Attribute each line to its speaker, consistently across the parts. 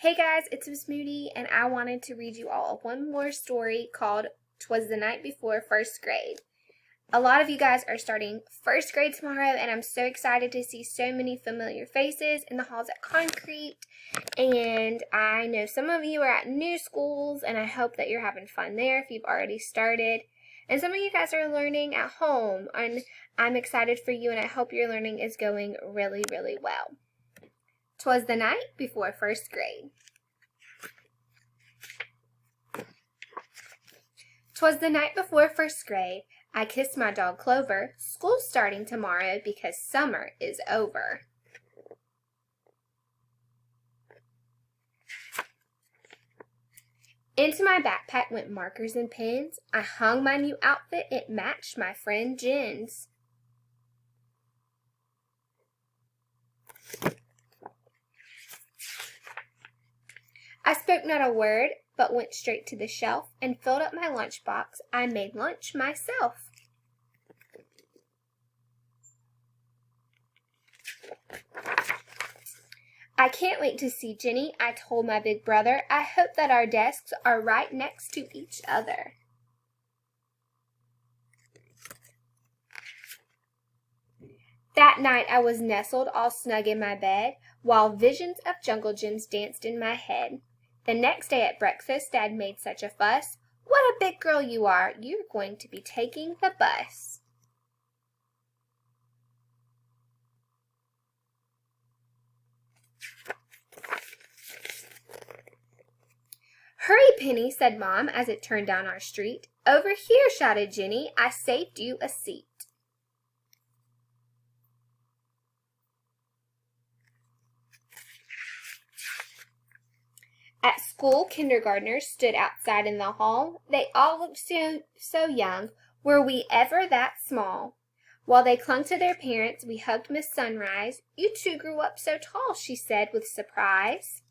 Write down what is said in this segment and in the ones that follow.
Speaker 1: Hey guys, it's Miss Moody, and I wanted to read you all one more story called "'Twas the Night Before First Grade." A lot of you guys are starting first grade tomorrow, and I'm so excited to see so many familiar faces in the halls at Concrete. And I know some of you are at new schools, and I hope that you're having fun there if you've already started. And some of you guys are learning at home, and I'm excited for you, and I hope your learning is going really, really well. 'Twas the night before first grade. 'Twas the night before first grade. I kissed my dog Clover. School's starting tomorrow because summer is over. Into my backpack went markers and pens. I hung my new outfit. It matched my friend Jen's. I spoke not a word, but went straight to the shelf and filled up my lunchbox. I made lunch myself. I can't wait to see Jenny, I told my big brother. I hope that our desks are right next to each other. That night I was nestled all snug in my bed, while visions of jungle gyms danced in my head. The next day at breakfast, Dad made such a fuss. What a big girl you are! You're going to be taking the bus. Hurry, Penny, said Mom as it turned down our street. Over here, shouted Jenny. I saved you a seat. At school, kindergartners stood outside in the hall. They all looked so young. Were we ever that small? While they clung to their parents, we hugged Miss Sunrise. You two grew up so tall, she said with surprise.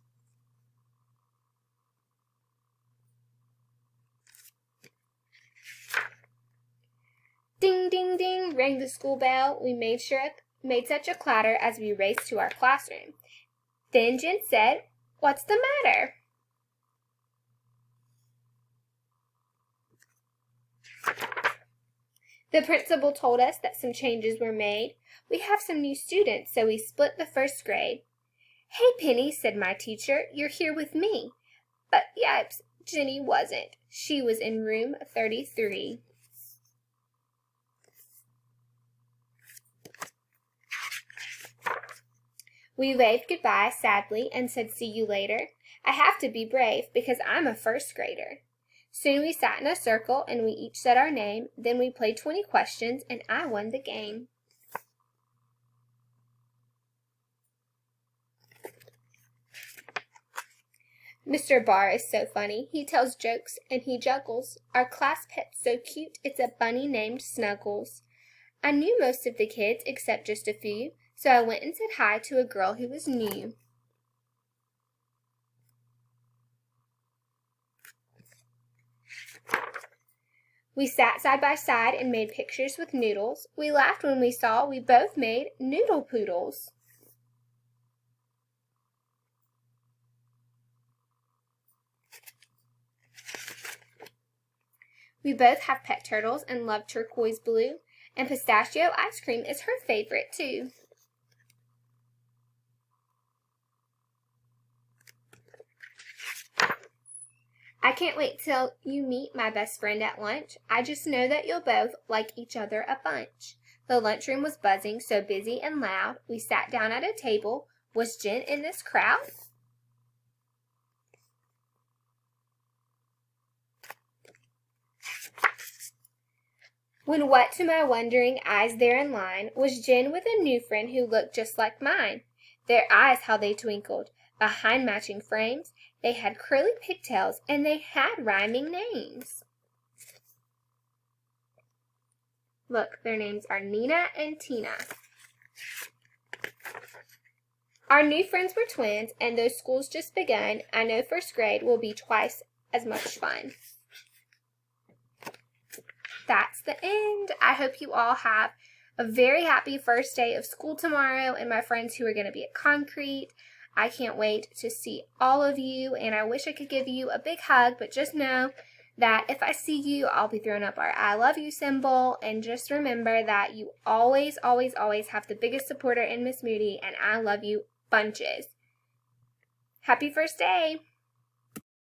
Speaker 1: Ding, ding, ding, rang the school bell. We made such a clatter as we raced to our classroom. Then Jen said, "What's the matter?" The principal told us that some changes were made. We have some new students, so we split the first grade. Hey, Penny, said my teacher, you're here with me. But yipes, Jenny wasn't. She was in room 33. We waved goodbye sadly and said see you later. I have to be brave because I'm a first grader. Soon we sat in a circle and we each said our name. Then we played 20 questions and I won the game. Mr. Barr is so funny. He tells jokes and he juggles. Our class pet's so cute. It's a bunny named Snuggles. I knew most of the kids except just a few, so I went and said hi to a girl who was new. We sat side by side and made pictures with noodles. We laughed when we saw we both made noodle poodles. We both have pet turtles and love turquoise blue, and pistachio ice cream is her favorite too. I can't wait till you meet my best friend at lunch. I just know that you'll both like each other a bunch. The lunchroom was buzzing, so busy and loud. We sat down at a table. Was Jen in this crowd? When what to my wondering eyes there in line was Jen with a new friend who looked just like mine. Their eyes, how they twinkled. Behind matching frames, they had curly pigtails and they had rhyming names. Look, their names are Nina and Tina. Our new friends were twins, and though school's just begun, I know first grade will be twice as much fun. That's the end. I hope you all have a very happy first day of school tomorrow, and my friends who are going to be at Concrete. I can't wait to see all of you, and I wish I could give you a big hug, but just know that if I see you, I'll be throwing up our I love you symbol, and just remember that you always, always, always have the biggest supporter in Miss Moody, and I love you bunches. Happy first day!